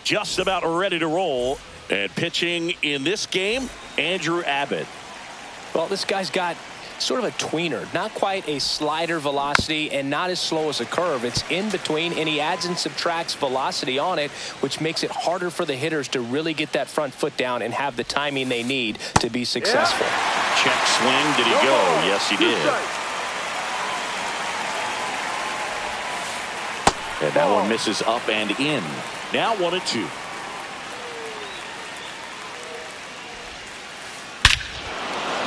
just about ready to roll. And pitching in this game, Andrew Abbott. Well, this guy's got sort of a tweener, not quite a slider velocity and not as slow as a curve. It's in between, and he adds and subtracts velocity on it, which makes it harder for the hitters to really get that front foot down and have the timing they need to be successful. Yeah. Check swing. Did he go? Yes, he did. And that one misses up and in. Now 1-2.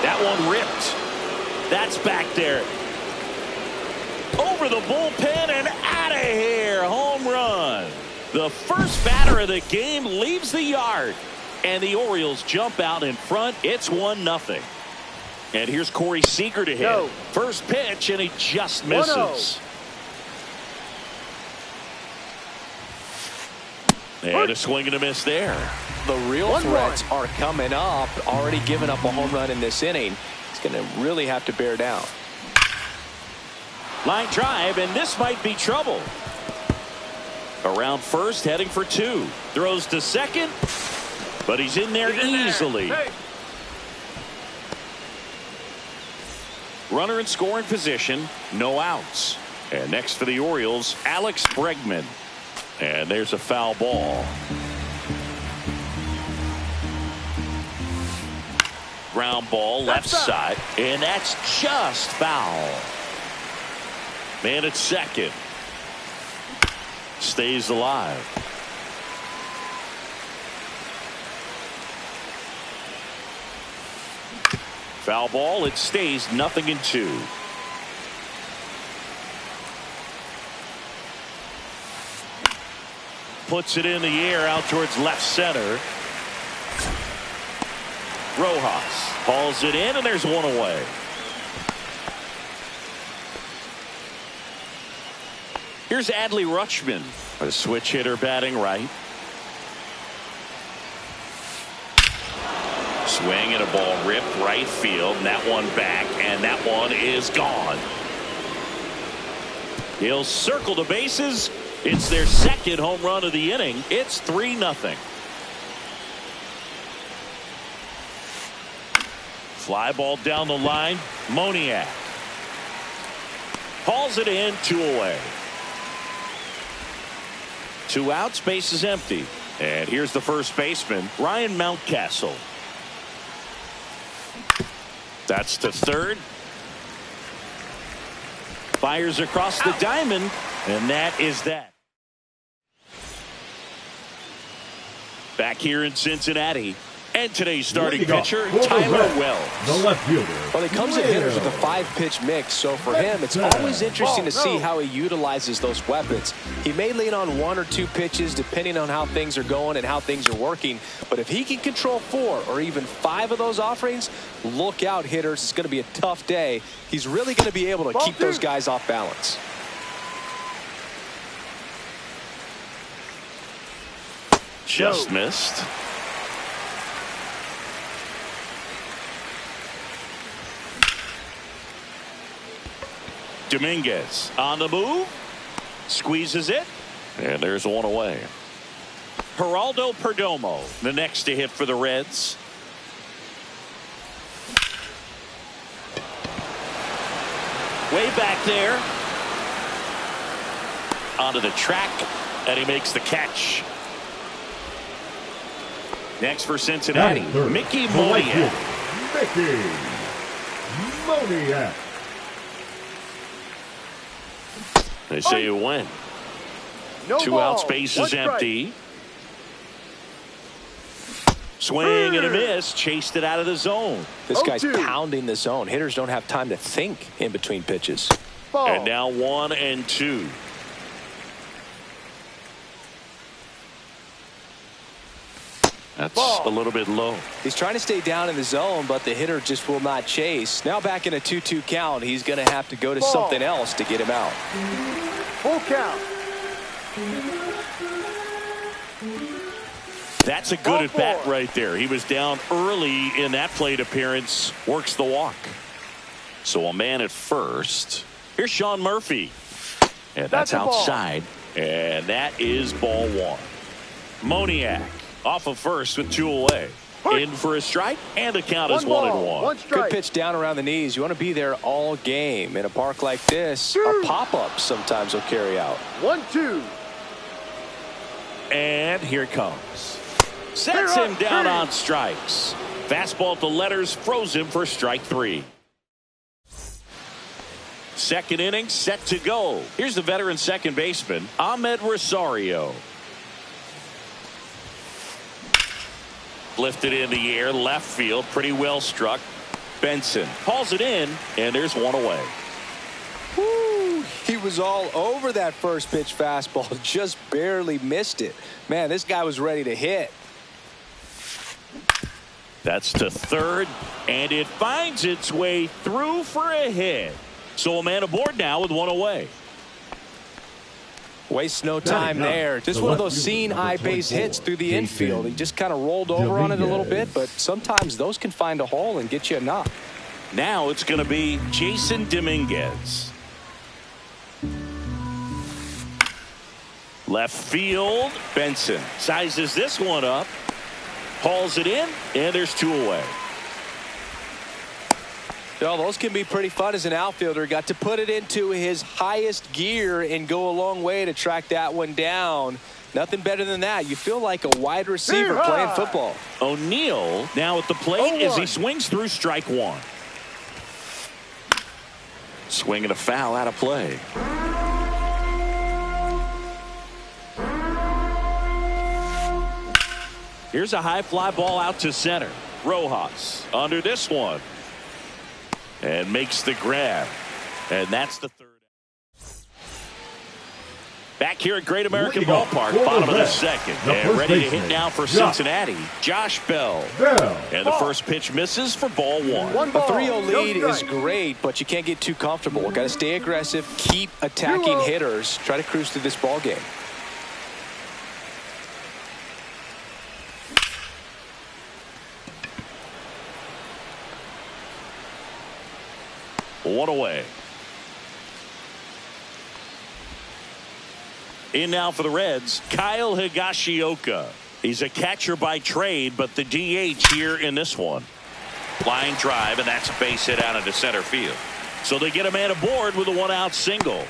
That one ripped. That's back there. Over the bullpen and out of here. Home run. The first batter of the game leaves the yard. And the Orioles jump out in front. It's 1-0. And here's Corey Seager to hit. First pitch, and he just misses. And a swing and a miss there. The real threats are coming up. Already given up a home run in this inning. He's going to really have to bear down. Line drive, and this might be trouble. Around first, heading for 2. Throws to second, but he's in there easily. Runner in scoring position, no outs. And next for the Orioles, Alex Bregman. And there's a foul ball. Ground ball left side, and that's just foul. Man at second. Stays alive. Foul ball. It stays 0-2. Puts it in the air out towards left center. Rojas hauls it in, and there's one away. Here's Adley Rutschman, a switch hitter batting right. Swing and a ball ripped right field, and that one back, and that one is gone. He'll circle the bases. It's their second home run of the inning. It's 3-0. Fly ball down the line. Moniak hauls it in, 2 away. 2 outs, base is empty. And here's the first baseman, Ryan Mountcastle. That's to third. Fires across the diamond, and that is that. Back here in Cincinnati. And today's starting pitcher, Tyler Wells. The left fielder. Well, he comes in hitters with a 5-pitch mix, so for him, it's always interesting to see how he utilizes those weapons. He may lean on 1 or 2 pitches depending on how things are going and how things are working. But if he can control 4 or even 5 of those offerings, look out, hitters. It's going to be a tough day. He's really going to be able to keep those guys off balance. Just missed. Dominguez on the move, squeezes it, and there's one away. Geraldo Perdomo, the next to hit for the Reds. Way back there. Onto the track, and he makes the catch. Next for Cincinnati, Mickey Moniak. Mickey Moniak. They say you win. 2 outs, base is empty. Swing and a miss. Chased it out of the zone. This guy's pounding the zone. Hitters don't have time to think in between pitches. And now 1-2. That's a little bit low. He's trying to stay down in the zone, but the hitter just will not chase. Now back in a 2-2 count, he's going to have to go to something else to get him out. Full count. That's a good at bat right there. He was down early in that plate appearance. Works the walk. So a man at first. Here's Sean Murphy. And that's outside. And that is ball 1. Moniak off of first with 2 away. In for a strike, and the count is 1-1. Good pitch down around the knees. You want to be there all game. In a park like this, a pop-up sometimes will carry out. 1-2. And here it comes. Sets him down on strikes. Fastball at the letters froze him for strike 3. Second inning set to go. Here's the veteran second baseman, Amed Rosario. Lifted in the air, left field, pretty well struck. Benson hauls it in, and there's 1 away. Woo, he was all over that first pitch fastball, just barely missed it. Man, this guy was ready to hit. That's to third, and it finds its way through for a hit. So a man aboard now with 1 away. Wastes no time there. Just one of those seeing eye base hits through the infield. He just kind of rolled over on it a little bit, but sometimes those can find a hole and get you a knock. Now it's going to be Jason Dominguez. Left field, Benson sizes this one up, hauls it in, and there's 2 away. Well, those can be pretty fun as an outfielder. Got to put it into his highest gear and go a long way to track that one down. Nothing better than that. You feel like a wide receiver playing football. O'Neill now at the plate as he swings through strike 1. Swinging a foul out of play. Here's a high fly ball out to center. Rojas under this one. And makes the grab. And that's the third. Back here at Great American Ballpark, bottom of the second. And ready to hit now for Cincinnati, Josh Bell. And the first pitch misses for ball 1. A 3-0 lead is great, but you can't get too comfortable. Got to stay aggressive, keep attacking hitters, try to cruise through this ball game. One away. In now for the Reds, Kyle Higashioka. He's a catcher by trade, but the DH here in this one. Flying drive, and that's a base hit out into center field. So they get a man aboard with a 1-out single.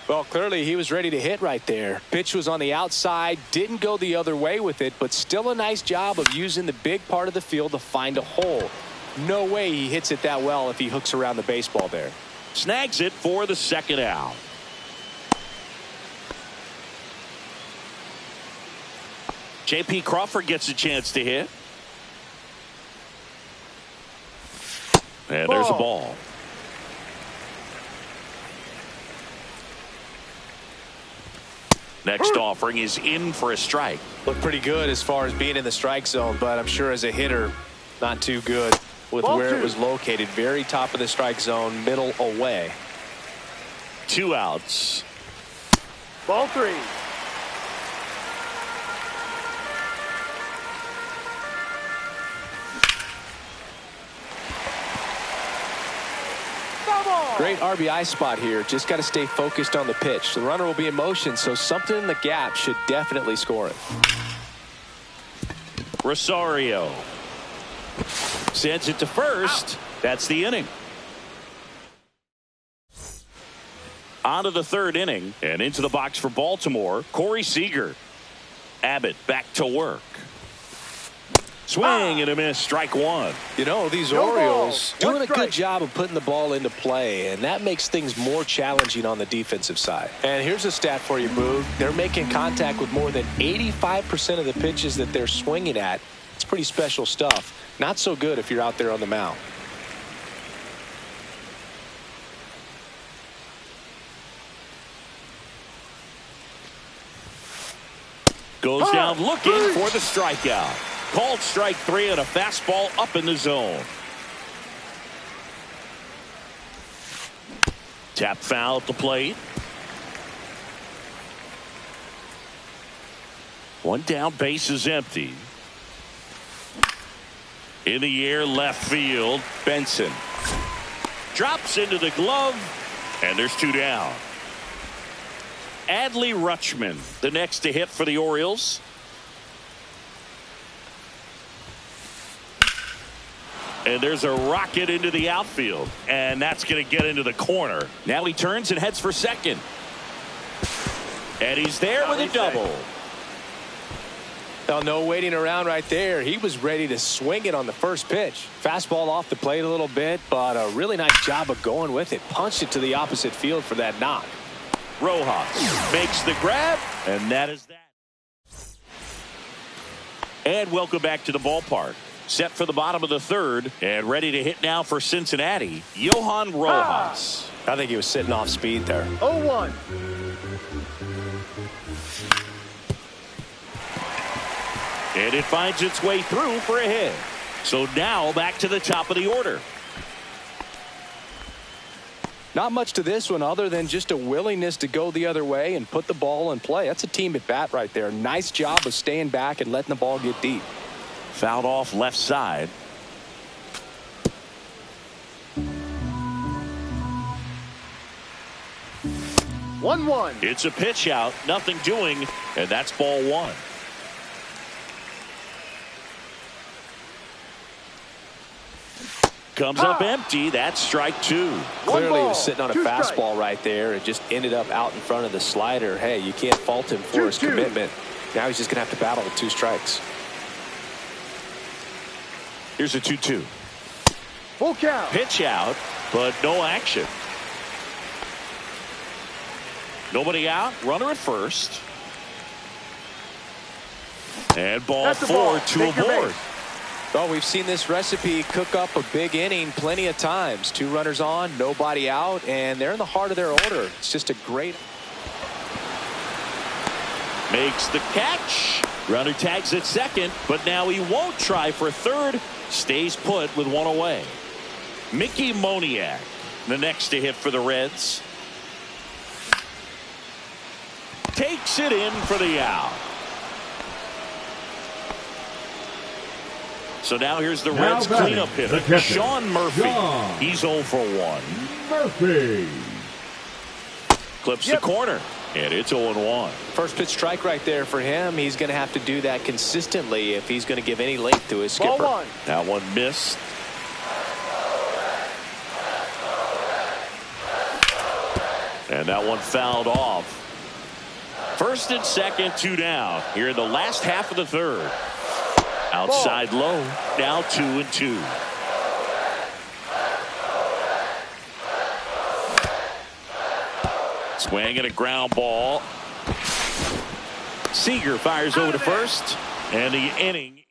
Well, clearly he was ready to hit right there. Pitch was on the outside, didn't go the other way with it, but still a nice job of using the big part of the field to find a hole. No way he hits it that well if he hooks around the baseball there. Snags it for the 2nd out. J.P. Crawford gets a chance to hit. And there's a ball. Next offering is in for a strike. Looked pretty good as far as being in the strike zone, but I'm sure as a hitter, not too good with where it was located. Very top of the strike zone, middle away. 2 outs. Ball 3. Great RBI spot here. Just got to stay focused on the pitch. The runner will be in motion, so something in the gap should definitely score it. Rosario sends it to first. That's the inning. On to the 3rd inning and into the box for Baltimore, Corey Seager. Abbott back to work. Swing and a miss, strike 1. You know, these Orioles doing a good job of putting the ball into play, and that makes things more challenging on the defensive side. And here's a stat for you, Boog. They're making contact with more than 85% of the pitches that they're swinging at. It's pretty special stuff. Not so good if you're out there on the mound. Goes down looking for the strikeout. Called strike 3 and a fastball up in the zone. Tap foul at the plate. 1 down, base is empty. In the air, left field, Benson. Drops into the glove, and there's 2 down. Adley Rutschman, the next to hit for the Orioles. And there's a rocket into the outfield. And that's going to get into the corner. Now he turns and heads for second. And he's there with a double. Oh, no waiting around right there. He was ready to swing it on the first pitch. Fastball off the plate a little bit, but a really nice job of going with it. Punched it to the opposite field for that knock. Rojas makes the grab, and that is that. And welcome back to the ballpark. Set for the bottom of the third and ready to hit now for Cincinnati, Johan Rojas. I think he was sitting off speed there. 0-1. And it finds its way through for a hit. So now back to the top of the order. Not much to this one other than just a willingness to go the other way and put the ball in play. That's a team at bat right there. Nice job of staying back and letting the ball get deep. Fouled off left side. One. It's a pitch out, nothing doing, and that's ball one. Comes up empty. That's strike two. Clearly he was sitting on a fastball right there and just ended up out in front of the slider. Hey, you can't fault him for his commitment. Now he's just going to have to battle with 2 strikes. Here's a 2-2. Full count. Pitch out, but no action. Nobody out. Runner at first. And ball 4 to aboard. Well, we've seen this recipe cook up a big inning plenty of times. 2 runners on, nobody out, and they're in the heart of their order. It's just a great. Makes the catch. Runner tags at second, but now he won't try for third. Stays put with 1 away. Mickey Moniak, the next to hit for the Reds. Takes it in for the out. So now here's the Reds cleanup hitter, Sean Murphy. He's 0 for 1. Murphy clips the corner, and it's 0-1. First pitch strike right there for him. He's going to have to do that consistently if he's going to give any length to his skipper. Ball 1. That one missed. And that one fouled off. First and second, 2 down here in the last half of the third. Outside low, now 2-2. Swing and a ground ball. Seager fires over to first, and the inning.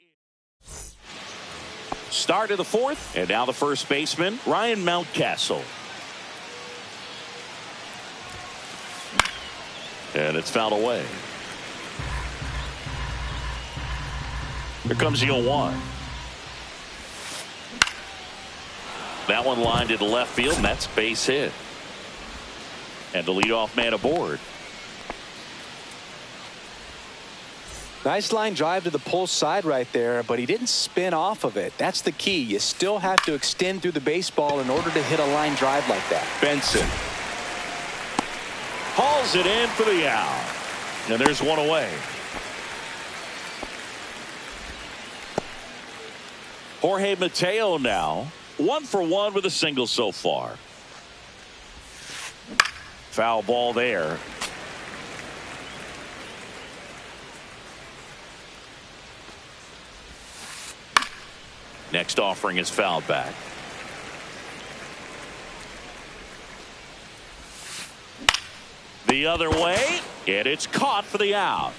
Start of the fourth, and now the first baseman, Ryan Mountcastle. And it's fouled away. Here comes the 0-1. That one lined to the left field, and that's base hit. And the leadoff man aboard. Nice line drive to the pull side right there, but he didn't spin off of it. That's the key. You still have to extend through the baseball in order to hit a line drive like that. Benson hauls it in for the out. And there's 1 away. Jorge Mateo now 1 for 1 with a single so far. Foul ball there. Next offering is fouled back. The other way, and it's caught for the out.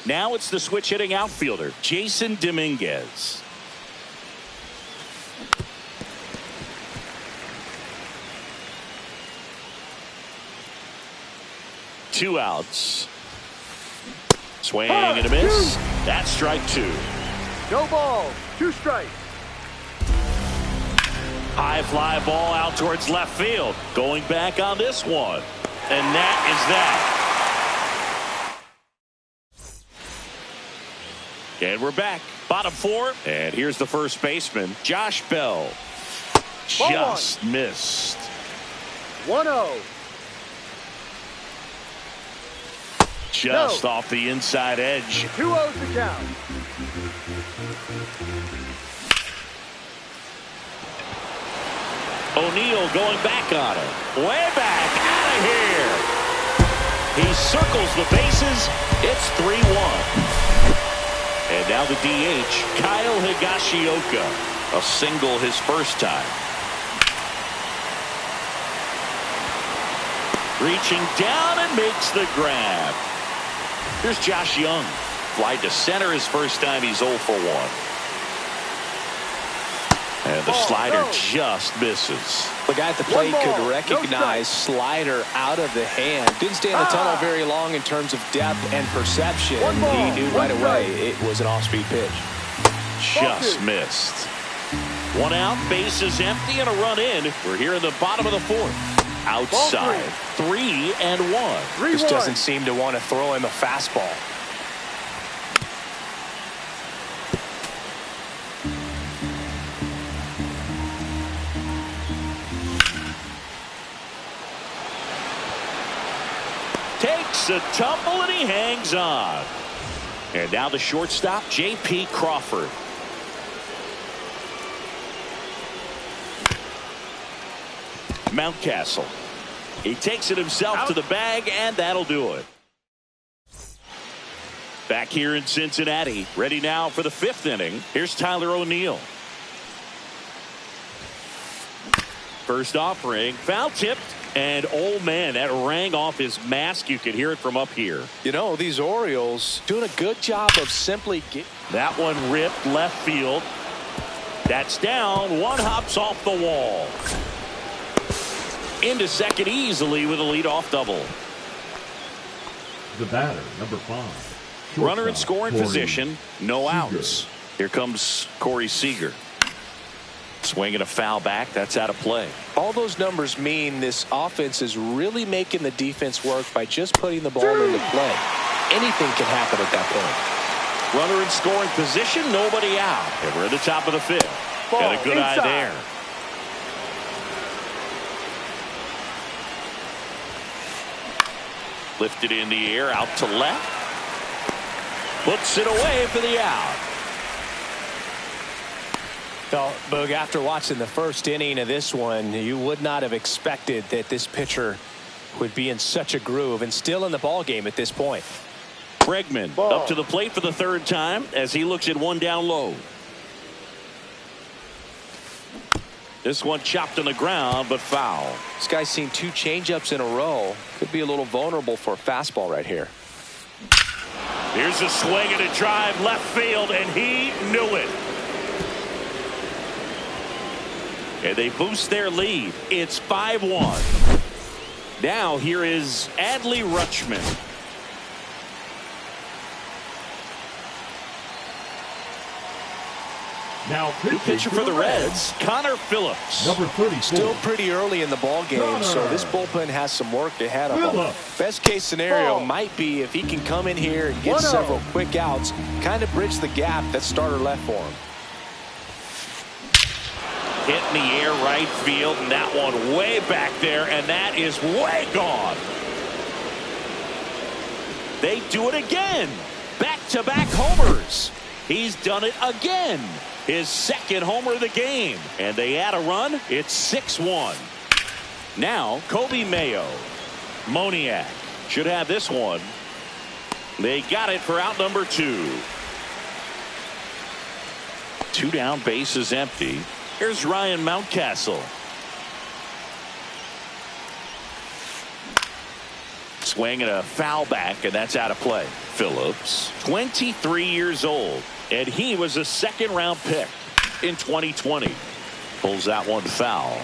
Now it's the switch hitting outfielder, Jason Dominguez. Two outs. Swing and a miss. That's strike 2. No ball. 2 strikes. High fly ball out towards left field. Going back on this one. And that is that. And we're back. Bottom 4. And here's the first baseman, Josh Bell. Just missed. 1-0. Just off the inside edge. 2-0 to count. O'Neal going back on it. Way back, out of here. He circles the bases. It's 3-1. And now the DH, Kyle Higashioka. A single his first time. Reaching down and makes the grab. Here's Josh Young. Fly to center his first time. He's 0 for 1. And the slider just misses. The guy at the plate could recognize slider out of the hand. Didn't stay in the tunnel very long in terms of depth and perception. He knew right away it was an off-speed pitch. Just missed. 1 out, bases empty, and a run in. We're here in the bottom of the 4th. Outside, 3-1. Just doesn't seem to want to throw him a fastball. Takes a tumble and he hangs on. And now the shortstop, J.P. Crawford. Mountcastle. He takes it himself to the bag, and that'll do it. Back here in Cincinnati, ready now for the 5th inning. Here's Tyler O'Neill. First offering, foul tipped, and oh man, that rang off his mask. You could hear it from up here. You know, these Orioles doing a good job of simply getting. That one ripped left field. That's down. One hops off the wall. Into second easily with a leadoff double. The batter, number 5. Runner in scoring position, no outs. Here comes Corey Seager. Swinging a foul back, that's out of play. All those numbers mean this offense is really making the defense work by just putting the ball into play. Anything can happen at that point. Runner in scoring position, nobody out. And we're at the top of the 5th. Got a good eye there. Lifted in the air, out to left. Puts it away for the out. Well, Boog, after watching the first inning of this one, you would not have expected that this pitcher would be in such a groove and still in the ball game at this point. Bregman up to the plate for the 3rd time as he looks at one down low. This one chopped on the ground, but foul. This guy's seen 2 changeups in a row. Could be a little vulnerable for a fastball right here. Here's a swing and a drive left field, and he knew it. And they boost their lead. It's 5-1. Now here is Adley Rutschman. Now pitcher for the Reds, Connor Phillips. Number 34. Still pretty early in the ball game, so this bullpen has some work ahead of him. Best case scenario might be if he can come in here and get several quick outs, kind of bridge the gap that starter left for him. Hit in the air right field, and that one way back there, and that is way gone. They do it again. Back-to-back homers. He's done it again. His 2nd homer of the game. And they add a run. It's 6-1. Now, Kobe Mayo. Moniak should have this one. They got it for out number 2. 2 down, bases empty. Here's Ryan Mountcastle. Swing and a foul back, and that's out of play. Phillips, 23 years old, and he was a 2nd-round pick in 2020. Pulls that one foul.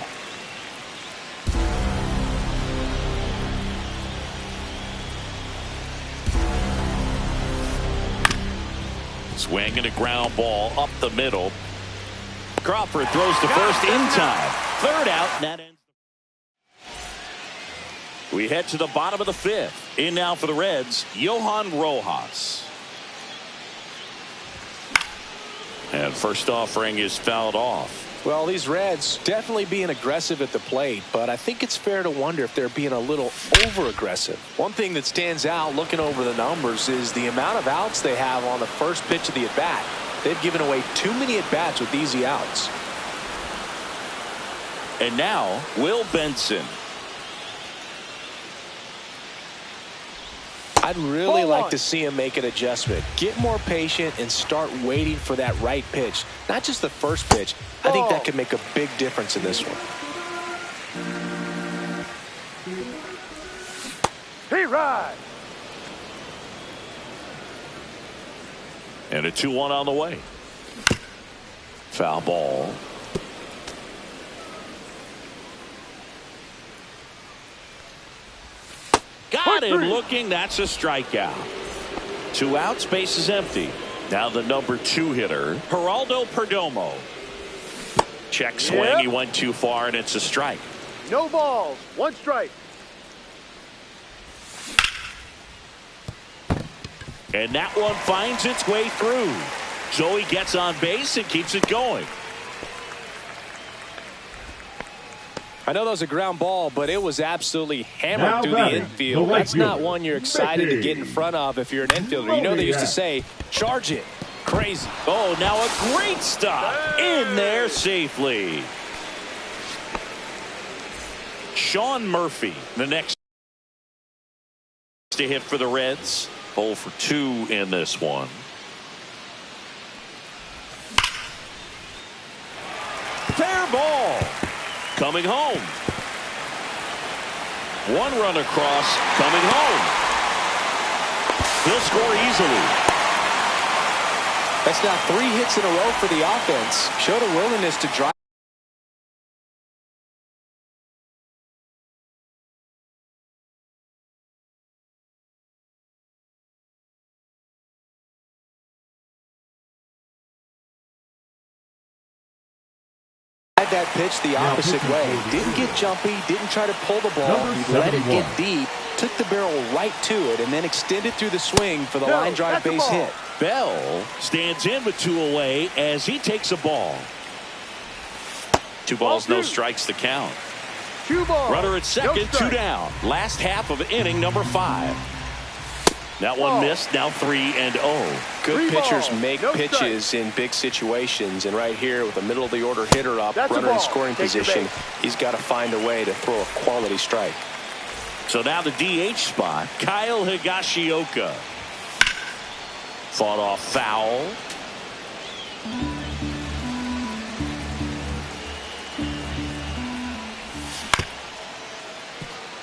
Swing and a ground ball up the middle. Crawford throws to first in time. 3rd out, and that ends. We head to the bottom of the 5th. In now for the Reds, Johan Rojas. And first offering is fouled off. Well, these Reds definitely being aggressive at the plate, but I think it's fair to wonder if they're being a little over-aggressive. One thing that stands out looking over the numbers is the amount of outs they have on the first pitch of the at-bat. They've given away too many at-bats with easy outs. And now, Will Benson. I'd really like to see him make an adjustment. Get more patient and start waiting for that right pitch. Not just the first pitch. I think that could make a big difference in this one. Hey, ride. And a 2-1 on the way. Foul ball. Got him looking. That's a strikeout. 2 outs, base is empty. Now the number 2 hitter, Geraldo Perdomo. Check swing. Yep. He went too far, and it's a strike. No balls. 1 strike. And that one finds its way through. So he gets on base and keeps it going. I know that was a ground ball, but it was absolutely hammered Now through the batting, infield. the right That's not fielder, one you're excited to Mickey. get in front of if you're an infielder. You know they used to say, charge it. Crazy. Oh, now a great stop. In there safely. Sean Murphy, the next to hit for the Reds. 0 for 2 in this one. Fair ball. Coming home. 1 run across. Coming home. He'll score easily. That's now 3 hits in a row for the offense. Showed a willingness to drive. That pitch the opposite way. Didn't get jumpy, didn't try to pull the ball. He let it get deep, took the barrel right to it, and then extended through the swing for the line drive base hit. Bell stands in with 2 away as he takes a ball. 2 balls, no strikes the count. 2 balls. Runner at second, 2 down. Last half of inning number 5. That one missed. Now 3-0. Good 3 pitchers balls, make no pitches strikes. in big situations, and right here with a middle of the order hitter up, That's a runner in ball. scoring Take the position, base. he's got to find a way to throw a quality strike. So now the DH spot, Kyle Higashioka. Fought off foul.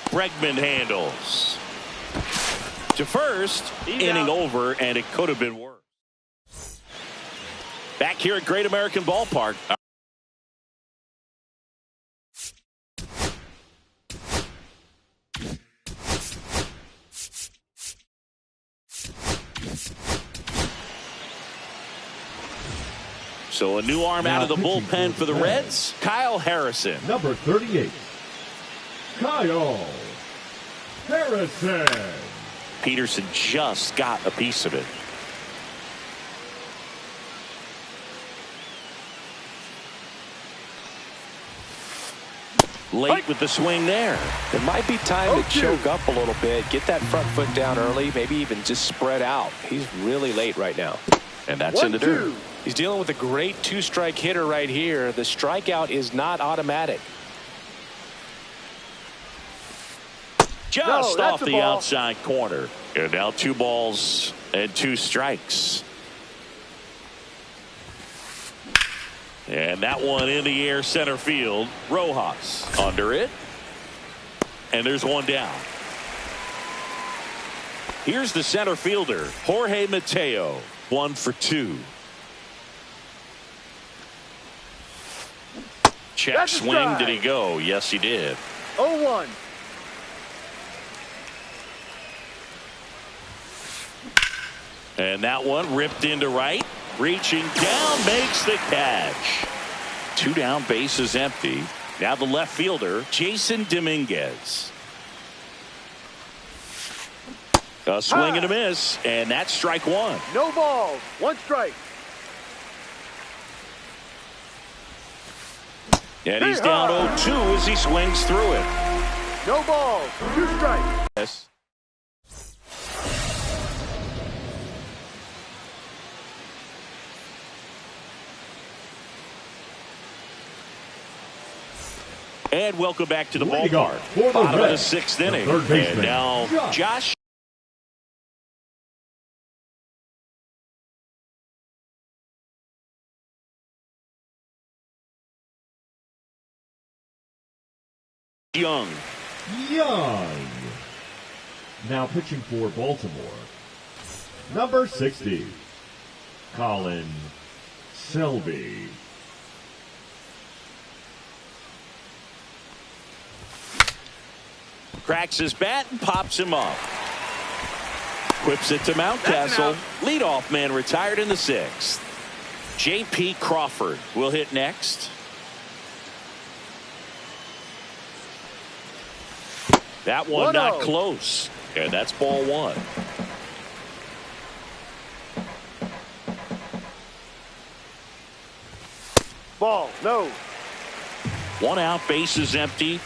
Bregman handles. To first, inning over, and it could have been worse. Back here at Great American Ballpark. So a new arm out of the bullpen for the Reds, Kyle Harrison. Number 38, Kyle Harrison. Peterson just got a piece of it. Late with the swing there. It might be time to choke up a little bit, get that front foot down early, maybe even just spread out. He's really late right now. And that's in the dirt. He's dealing with a great 2-strike hitter right here. The strikeout is not automatic. Just that's off a the ball. outside corner. And now 2 balls and 2 strikes. And that one in the air center field. Rojas under it. And there's 1 down. Here's the center fielder, Jorge Mateo. 1 for 2. Check That's a swing. strike. Did he go? Yes, he did. 0-1. And that one ripped into right. Reaching down, makes the catch. 2 down, base is empty. Now the left fielder, Jason Dominguez. A swing and a miss, and that's strike 1. No balls. 1 strike. And he's down 0-2 as he swings through it. No balls, 2 strikes. Yes. And welcome back to the ballpark. Bottom of the 6th inning. And now Josh Young. Now pitching for Baltimore, number 60, Colin Selby. Cracks his bat and pops him up. Whips it to Mountcastle. Leadoff man retired in the 6th. J.P. Crawford will hit next. That one not close. And that's ball 1. Ball, no. 1 out, bases empty.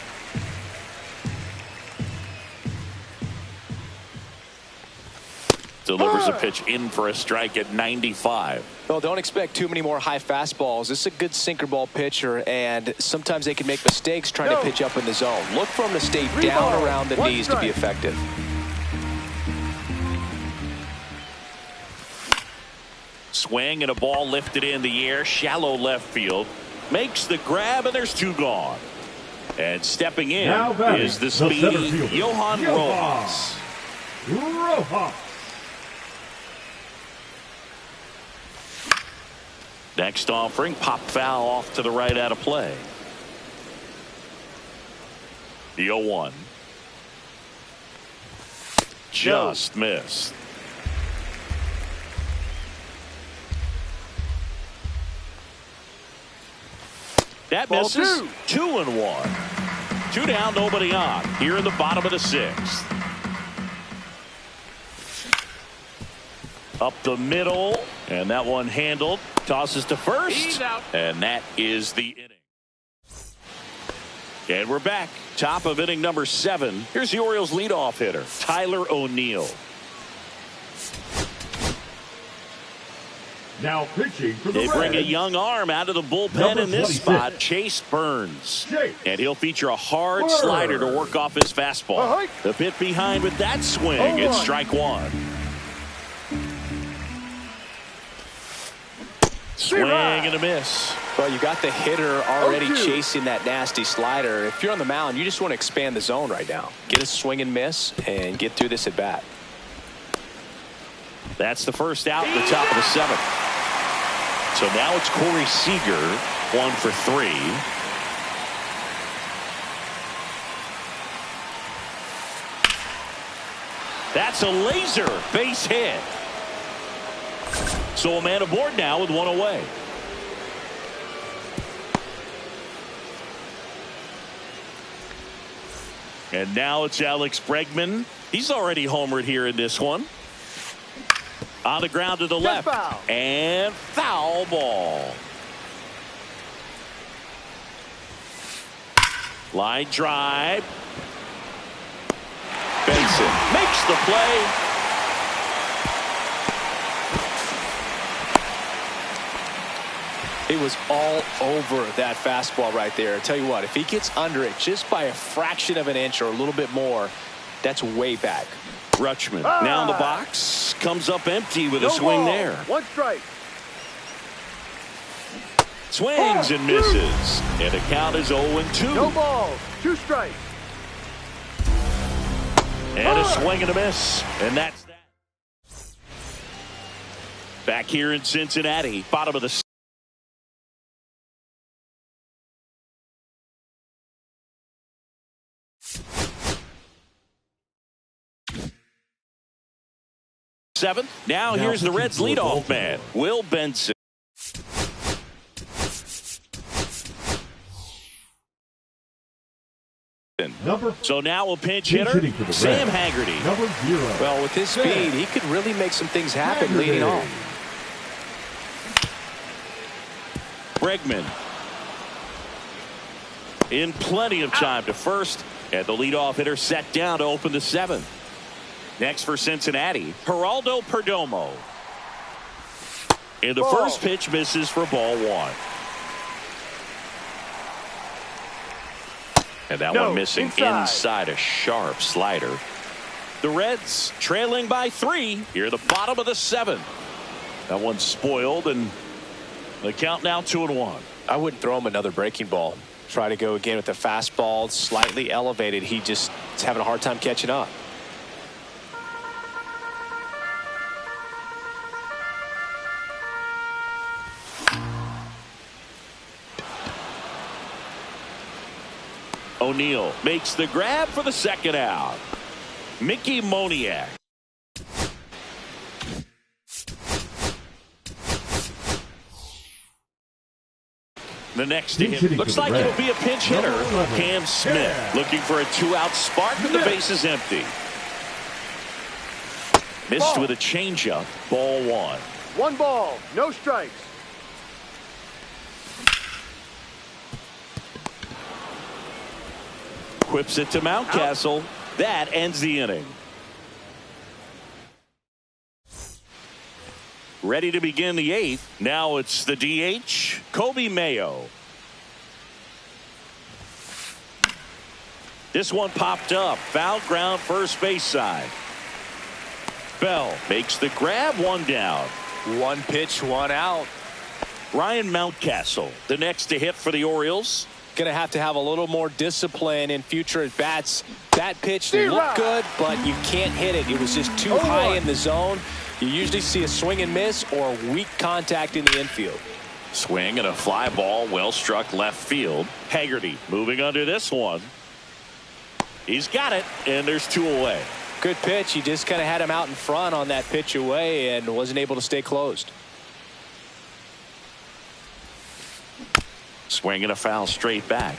Delivers a pitch in for a strike at 95. Well, don't expect too many more high fastballs. This is a good sinker ball pitcher, and sometimes they can make mistakes trying to pitch up in the zone. Look for him to stay down around the knees to be effective. Swing and a ball lifted in the air, shallow left field. Makes the grab, and there's 2 gone. And stepping in is the speedy Johan Rojas. Next offering, pop foul off to the right out of play. The 0-1. Just missed. That misses. 2-1. 2 down, nobody on. Here in the bottom of the 6th. Up the middle, and that one handled. Tosses to first, and that is the inning. And we're back. Top of inning number 7. Here's the Orioles leadoff hitter, Tyler O'Neill. Now pitching for the They bring a young arm out of the bullpen in this spot, Chase Burns. And he'll feature a hard slider to work off his fastball. The bit behind with that swing. It's strike 1. Swing and a miss. Well, you got the hitter already chasing that nasty slider. If you're on the mound, you just want to expand the zone right now. Get a swing and miss and get through this at bat. That's the first out in the top of the 7th. So now it's Corey Seager, 1 for 3. That's a laser base hit. So a man aboard now with 1 away. And now it's Alex Bregman. He's already homered here in this one. On the ground to the left. And foul ball. Line drive. Benson makes the play. It was all over that fastball right there. I tell you what, if he gets under it just by a fraction of an inch or a little bit more, that's way back. Rutschman now in the box, comes up empty with a swing there. 1 strike. Swings and misses, and the count is 0-2. No balls, 2 strikes. And a swing and a miss, and that's that. Back here in Cincinnati, bottom of the 7th. Now here's the Reds leadoff man, Will Benson. So now a pinch hitter, Sam Haggerty. Number 0. Well, with his speed, he could really make some things happen leading off. Bregman. in plenty of time to first, and the leadoff hitter set down to open the seventh. Next for Cincinnati, Geraldo Perdomo. And the first pitch misses for ball one. And that one missing inside a sharp slider. The Reds trailing by 3 here, the bottom of the seventh. That one's spoiled, and the count now 2-1. I wouldn't throw him another breaking ball. Try to go again with the fastball, slightly elevated. He just is having a hard time catching up. O'Neill makes the grab for the second out. Mickey Moniak. The next to him looks like it'll be a pinch hitter. Cam Smith looking for a 2-out spark, but the base is empty. Missed with a changeup. Ball one. 1 ball, no strikes. Whips it to Mountcastle. That ends the inning. Ready to begin the 8th. Now it's the DH, Kobe Mayo. This one popped up. Foul ground, first base side. Bell makes the grab, 1 down. 1 pitch, 1 out. Ryan Mountcastle, the next to hit for the Orioles. Going to have a little more discipline in future at bats. That pitch looked good, but you can't hit it. It was just too high in the zone. You usually see a swing and miss or weak contact in the infield. Swing and a fly ball, well struck left field. Haggerty moving under this one. He's got it, and there's 2 away. Good pitch. He just kind of had him out in front on that pitch away and wasn't able to stay closed. Swing and a foul straight back.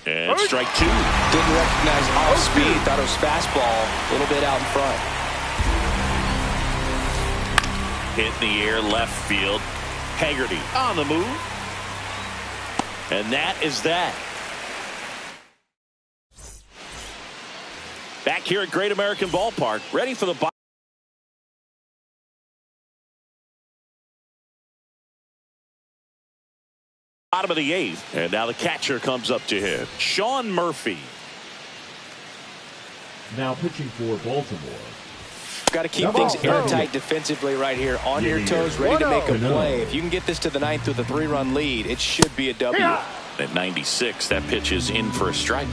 And strike 2. Didn't recognize off speed. Thought it was fastball. A little bit out in front. Hit in the air left field. Haggerty on the move. And that is that. Back here at Great American Ballpark, ready for the bottom of the 8th. And now the catcher comes up to hit. Sean Murphy. Now pitching for Baltimore. Got to keep things airtight defensively right here. On your toes, ready to make a play. If you can get this to the 9th with a 3-run lead, it should be a W. At 96, that pitch is in for a strike.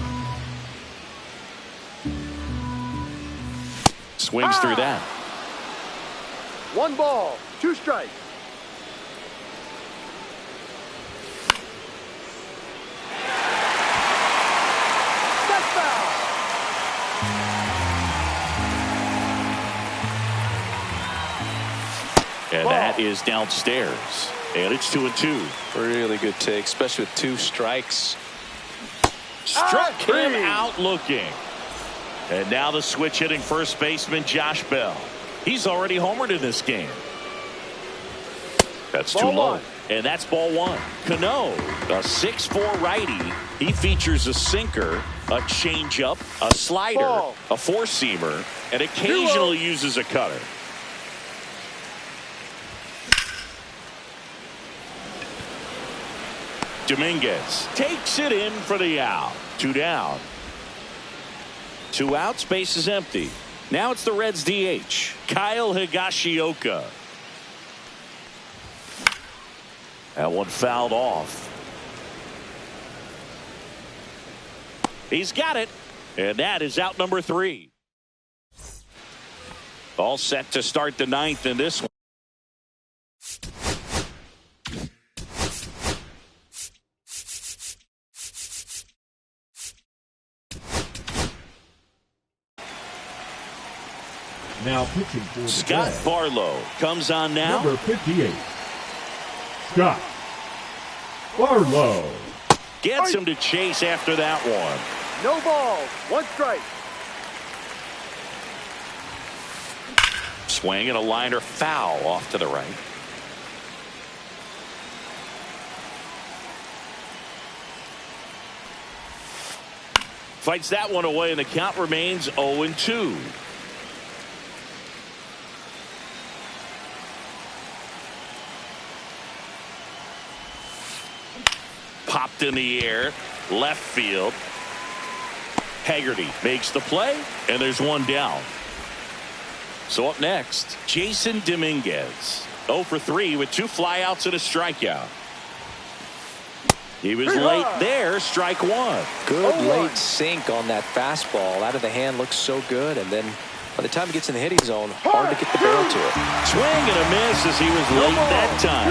Swings through that. 1 ball, 2 strikes. That's foul. And that is downstairs. And it's 2-2. Really good take, especially with 2 strikes. Struck him out looking. And now the switch hitting first baseman Josh Bell. He's already homered in this game. That's too low. And that's ball 1. Cano, a 6'4" righty. He features a sinker, a changeup, a slider, a 4-seamer, and occasionally uses a cutter. Dominguez takes it in for the out. 2 down. 2 outs, base is empty. Now it's the Reds DH, Kyle Higashioka. That one fouled off. He's got it, and that is out number 3. All set to start the 9th in this one. Now pitching for the Scott Reds. Barlow comes on now. Number 58, Scott Barlow. Gets him to chase after that one. No balls, 1 strike. Swing and a liner foul off to the right. Fights that one away, and the count remains 0-2. Popped in the air, left field. Haggerty makes the play, and there's one down. So up next, Jason Dominguez. 0 for 3 with 2 flyouts and a strikeout. He was late there, strike one. Good late sink on that fastball. Out of the hand, looks so good. And then by the time he gets in the hitting zone, hard to get the barrel to it. Swing and a miss as he was late that time.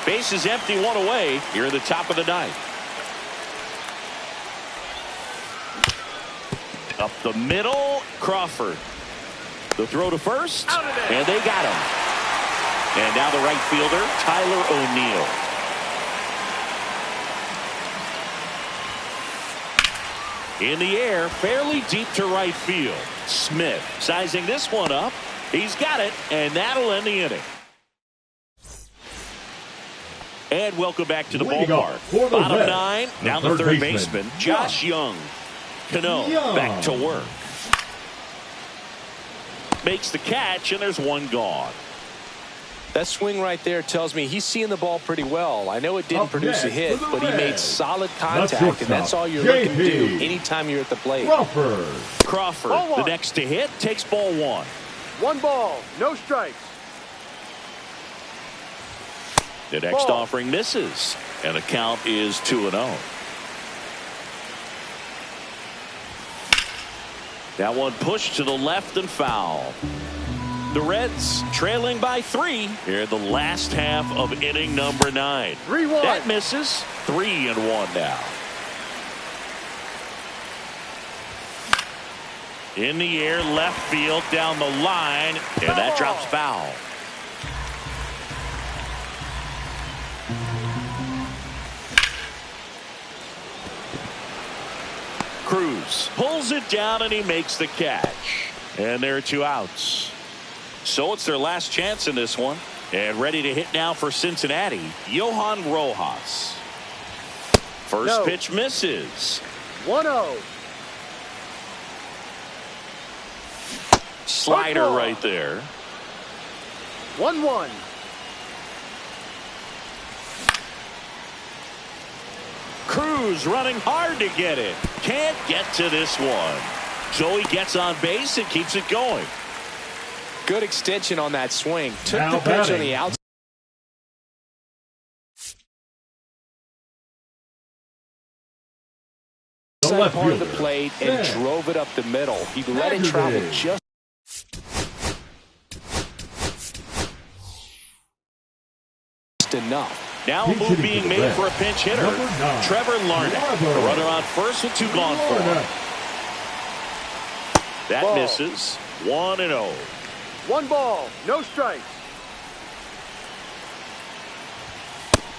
Base is empty, one away here at the top of the ninth. Up the middle, Crawford. The throw to first, and they got him. And now the right fielder, Tyler O'Neill. In the air, fairly deep to right field. Smith sizing this one up. He's got it, and that'll end the inning. And welcome back to the ballpark. Bottom nine, down the third baseman, Josh Young. Cano back to work. Makes the catch, and there's one gone. That swing right there tells me he's seeing the ball pretty well. I know it didn't produce a hit, but he made solid contact, and that's all you're looking to do anytime you're at the plate. Crawford, the next to hit, takes ball one. 1 ball, no strikes. The next offering misses, and the count is 2-0. That one pushed to the left and foul. The Reds trailing by 3 here in the last half of inning number 9. 3-1. That misses. 3-1 now. In the air, left field, down the line, and that drops foul. Cruz pulls it down, and he makes the catch. And there are 2 outs. So it's their last chance in this one. And ready to hit now for Cincinnati, Johan Rojas. First pitch misses. 1-0. Slider right there. 1-1. Cruz running hard to get it. Can't get to this one. So he gets on base and keeps it going. Good extension on that swing. Took the pitch on the outside. Part of the plate and drove it up the middle. He let it travel just enough. Now a move being made for a pinch hitter. Trevor Larnach. The runner on first with 2 gone for him. That misses. 1-0. 1 ball, no strikes.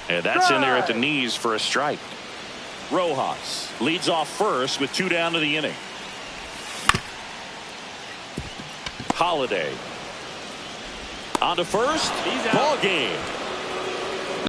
And that's in there at the knees for a strike. Rojas leads off first with 2 down to the inning. Holiday on to first. Ball game.